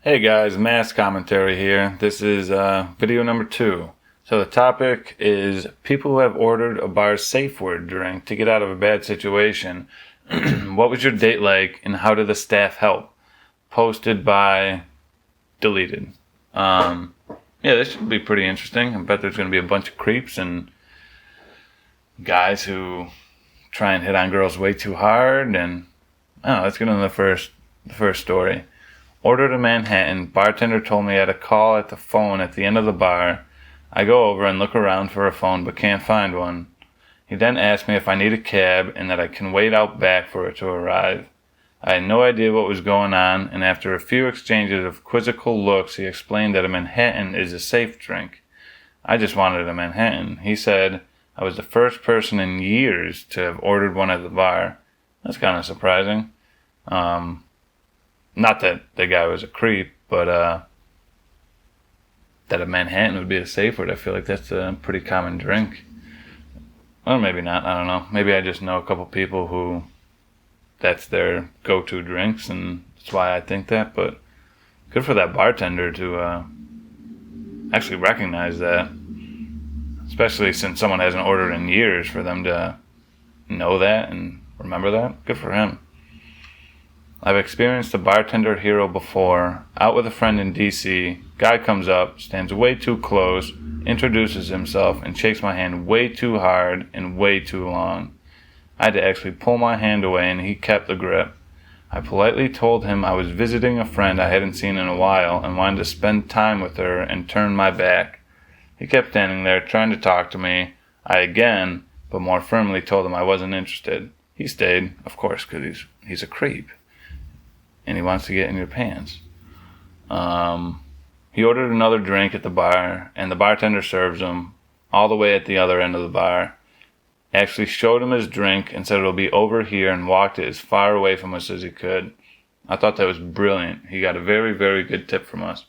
Hey guys, Mass Commentary here. This is video number 2. So the topic is people who have ordered a bar's safeword drink to get out of a bad situation. What was your date like and how did the staff help? Posted by deleted. Yeah, this should be pretty interesting. I bet there's going to be a bunch of creeps and guys who try and hit on girls way too hard. And let's get into the first story. Ordered a Manhattan. Bartender told me I had a call at the phone at the end of the bar. I go over and look around for a phone but can't find one. He then asked me if I need a cab and that I can wait out back for it to arrive. I had no idea what was going on, and after a few exchanges of quizzical looks, he explained that a Manhattan is a safe drink. I just wanted a Manhattan. He said I was the first person in years to have ordered one at the bar. That's kind of surprising. Not that the guy was a creep, but that a Manhattan would be a safe word. I feel like that's a pretty common drink. Or maybe not. I don't know. Maybe I just know a couple people who that's their go-to drinks, and that's why I think that. But good for that bartender to actually recognize that, especially since someone hasn't ordered in years, for them to know that and remember that. Good for him. I've experienced a bartender hero before. Out with a friend in DC, guy comes up, stands way too close, introduces himself, and shakes my hand way too hard and way too long. I had to actually pull my hand away and he kept the grip. I politely told him I was visiting a friend I hadn't seen in a while and wanted to spend time with her and turned my back. He kept standing there trying to talk to me. I again, but more firmly, told him I wasn't interested. He stayed, of course, because he's a creep. And he wants to get in your pants. He ordered another drink at the bar, and the bartender serves him all the way at the other end of the bar. Actually showed him his drink and said it'll be over here and walked it as far away from us as he could. I thought that was brilliant. He got a very, very good tip from us.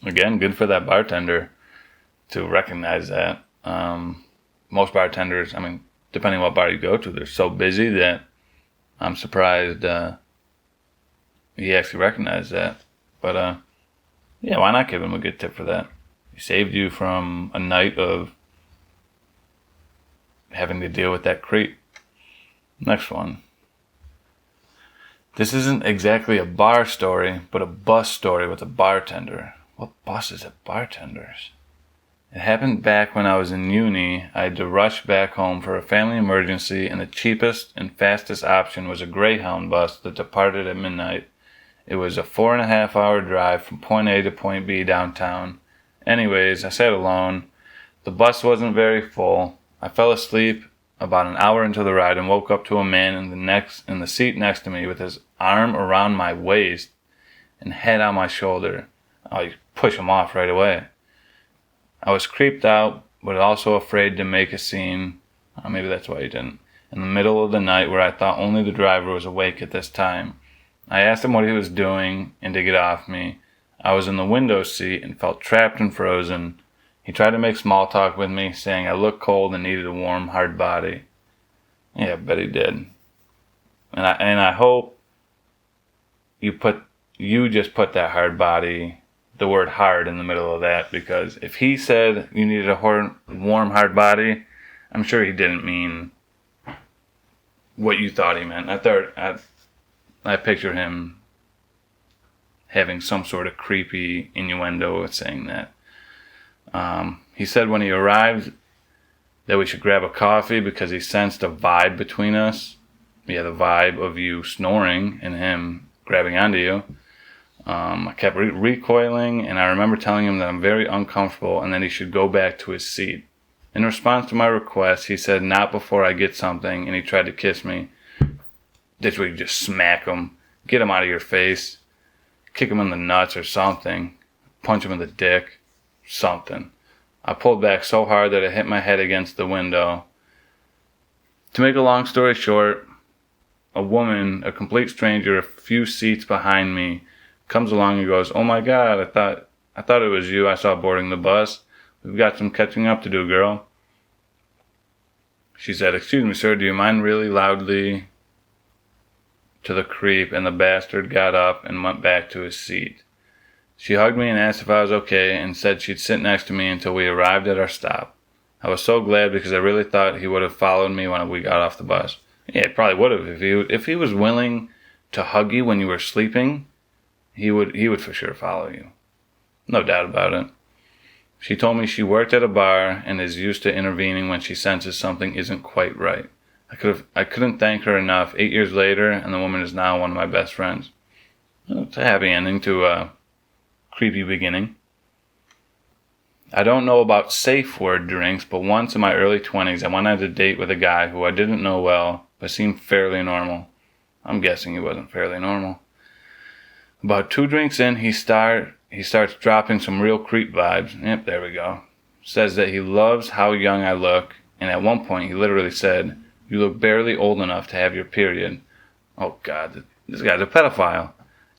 Again, good for that bartender to recognize that. Most bartenders, depending on what bar you go to, they're so busy that I'm surprised he actually recognized that. But, yeah, why not give him a good tip for that? He saved you from a night of having to deal with that creep. Next one. This isn't exactly a bar story, but a bus story with a bartender. What buses have bartenders? It happened back when I was in uni. I had to rush back home for a family emergency, and the cheapest and fastest option was a Greyhound bus that departed at midnight. It was a 4.5-hour drive from point A to point B downtown. Anyways, I sat alone. The bus wasn't very full. I fell asleep about an hour into the ride and woke up to a man in the seat next to me with his arm around my waist and head on my shoulder. I push him off right away. I was creeped out, but also afraid to make a scene. Maybe that's why he didn't. In the middle of the night where I thought only the driver was awake at this time. I asked him what he was doing and to get off me. I was in the window seat and felt trapped and frozen. He tried to make small talk with me, saying I looked cold and needed a warm, hard body. Yeah, I bet he did. And I hope you just put that hard body, the word hard, in the middle of that, because if he said you needed a warm, hard body, I'm sure he didn't mean what you thought he meant. I picture him having some sort of creepy innuendo with saying that. He said when he arrived that we should grab a coffee because he sensed a vibe between us. Yeah, the vibe of you snoring and him grabbing onto you. I kept recoiling, and I remember telling him that I'm very uncomfortable and that he should go back to his seat. In response to my request, he said not before I get something, and he tried to kiss me. This way you just smack him, get him out of your face, kick him in the nuts or something, punch him in the dick, something. I pulled back so hard that it hit my head against the window. To make a long story short, a woman, a complete stranger, a few seats behind me, comes along and goes, "Oh my God, I thought it was you I saw boarding the bus. We've got some catching up to do, girl." She said, "Excuse me, sir, do you mind really loudly to the creep, and the bastard got up and went back to his seat. She hugged me and asked if I was okay and said she'd sit next to me until we arrived at our stop. I was so glad because I really thought he would have followed me when we got off the bus. Yeah, he probably would have. If he was willing to hug you when you were sleeping, he would for sure follow you. No doubt about it. She told me she worked at a bar and is used to intervening when she senses something isn't quite right. I couldn't thank her enough. 8 years later, and the woman is now one of my best friends. Well, it's a happy ending to a creepy beginning. I don't know about safeword drinks, but once in my early 20s, I went on a date with a guy who I didn't know well, but seemed fairly normal. I'm guessing he wasn't fairly normal. About 2 drinks in, he starts dropping some real creep vibes. Yep, there we go. Says that he loves how young I look, and at one point he literally said, "You look barely old enough to have your period." Oh God, this guy's a pedophile.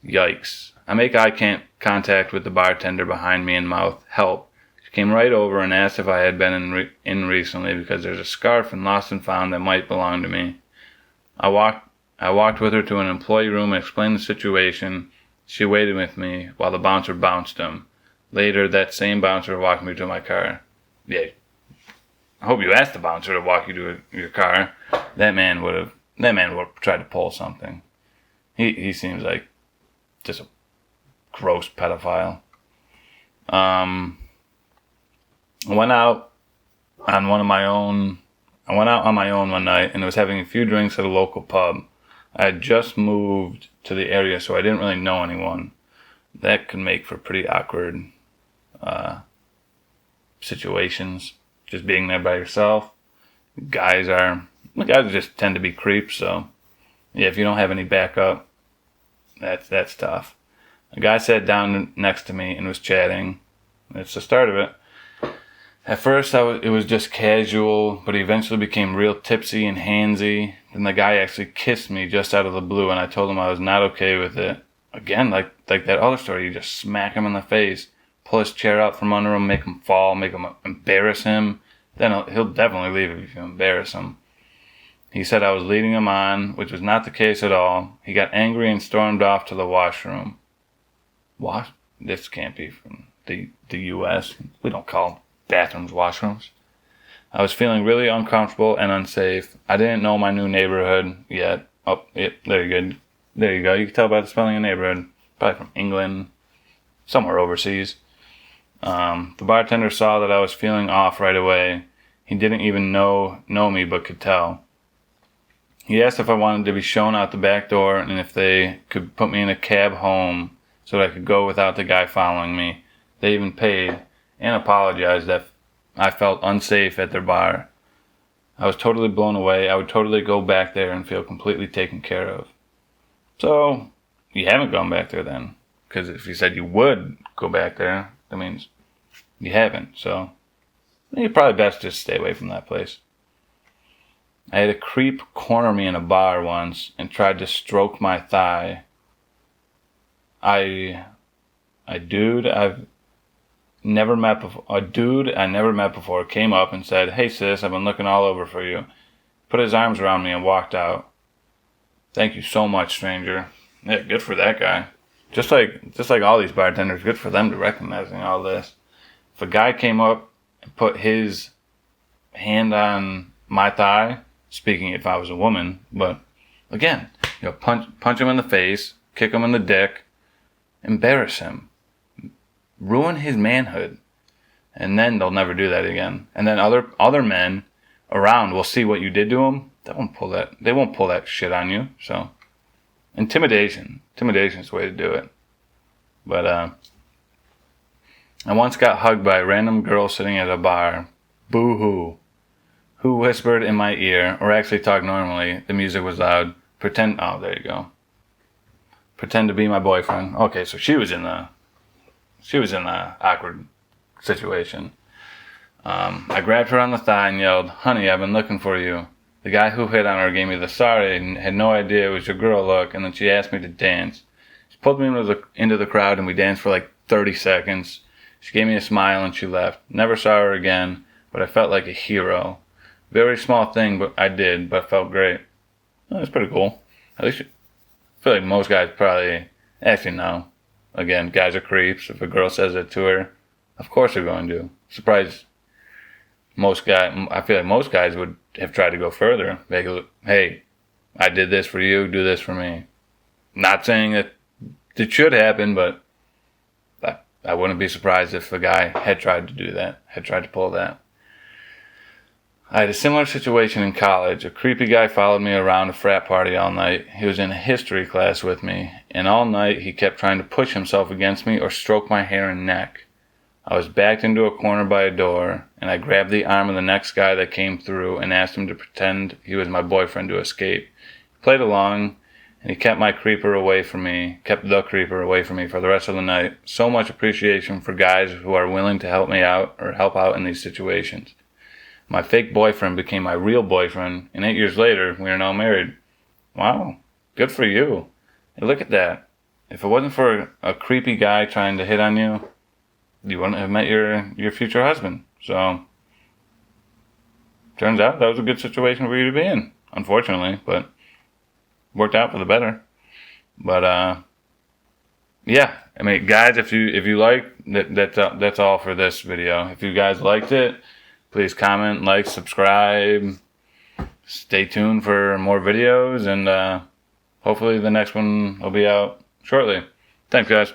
Yikes. I make eye contact with the bartender behind me and mouth, "Help." She came right over and asked if I had been in recently because there's a scarf in Lost and Found that might belong to me. I walked with her to an employee room and explained the situation. She waited with me while the bouncer bounced him. Later, that same bouncer walked me to my car. Yeah, I hope you asked the bouncer to walk you to your car. That man would have tried to pull something. He seems like just a gross pedophile. I went out on my own one night and was having a few drinks at a local pub. I had just moved to the area, so I didn't really know anyone. That could make for pretty awkward situations. Just being there by yourself. Guys just tend to be creeps, so yeah, if you don't have any backup, that's tough. A guy sat down next to me and was chatting. That's the start of it. At first, it was just casual, but he eventually became real tipsy and handsy. Then the guy actually kissed me just out of the blue, and I told him I was not okay with it. Again, like that other story, you just smack him in the face, pull his chair out from under him, make him fall, make him embarrass him. Then he'll definitely leave if you embarrass him. He said I was leading him on, which was not the case at all. He got angry and stormed off to the washroom. This can't be from the U.S. We don't call bathrooms washrooms. I was feeling really uncomfortable and unsafe. I didn't know my new neighborhood yet. Oh, yep, there you go. You can tell by the spelling of neighborhood. Probably from England, somewhere overseas. The bartender saw that I was feeling off right away. He didn't even know me, but could tell. He asked if I wanted to be shown out the back door and if they could put me in a cab home so that I could go without the guy following me. They even paid and apologized that I felt unsafe at their bar. I was totally blown away. I would totally go back there and feel completely taken care of. So, you haven't gone back there then. Because if you said you would go back there, that means you haven't. So, you're probably best just stay away from that place. I had a creep corner me in a bar once and tried to stroke my thigh. A dude I never met before came up and said, "Hey sis, I've been looking all over for you." Put his arms around me and walked out. "Thank you so much, stranger." Yeah, good for that guy. Just like all these bartenders, good for them to recognizing all this. If a guy came up and put his hand on my thigh, speaking if I was a woman, but again, punch him in the face, kick him in the dick, embarrass him, ruin his manhood, and then they'll never do that again. And then other men around will see what you did to them. They won't pull that shit on you. So, intimidation is the way to do it. But I once got hugged by a random girl sitting at a bar. Boo-hoo. Who whispered in my ear, or actually talked normally. The music was loud. There you go. Pretend to be my boyfriend. Okay, so she was in the awkward situation. I grabbed her on the thigh and yelled, "Honey, I've been looking for you." The guy who hit on her gave me the sorry and had no idea it was your girl look, and then she asked me to dance. She pulled me into the crowd and we danced for like 30 seconds. She gave me a smile and she left. Never saw her again, but I felt like a hero. Very small thing, but I felt great. Well, that's pretty cool. At feel like most guys probably, actually no. Again, guys are creeps. If a girl says it to her, of course they're going to. Surprised I feel like most guys would have tried to go further. Like, hey, I did this for you, do this for me. Not saying that it should happen, but I wouldn't be surprised if a guy had tried to do that, had tried to pull that. I had a similar situation in college. A creepy guy followed me around a frat party all night. He was in a history class with me, and all night he kept trying to push himself against me or stroke my hair and neck. I was backed into a corner by a door, and I grabbed the arm of the next guy that came through and asked him to pretend he was my boyfriend to escape. He played along, and he kept the creeper away from me for the rest of the night. So much appreciation for guys who are willing to help me out or help out in these situations. My fake boyfriend became my real boyfriend, and 8 years later, we are now married. Wow, good for you. Hey, look at that. If it wasn't for a creepy guy trying to hit on you, you wouldn't have met your future husband. So, turns out that was a good situation for you to be in, unfortunately, but worked out for the better. But yeah, I mean, guys, if you like that's all for this video. If you guys liked it, please comment, like, subscribe. Stay tuned for more videos, and hopefully the next one will be out shortly. Thanks, guys.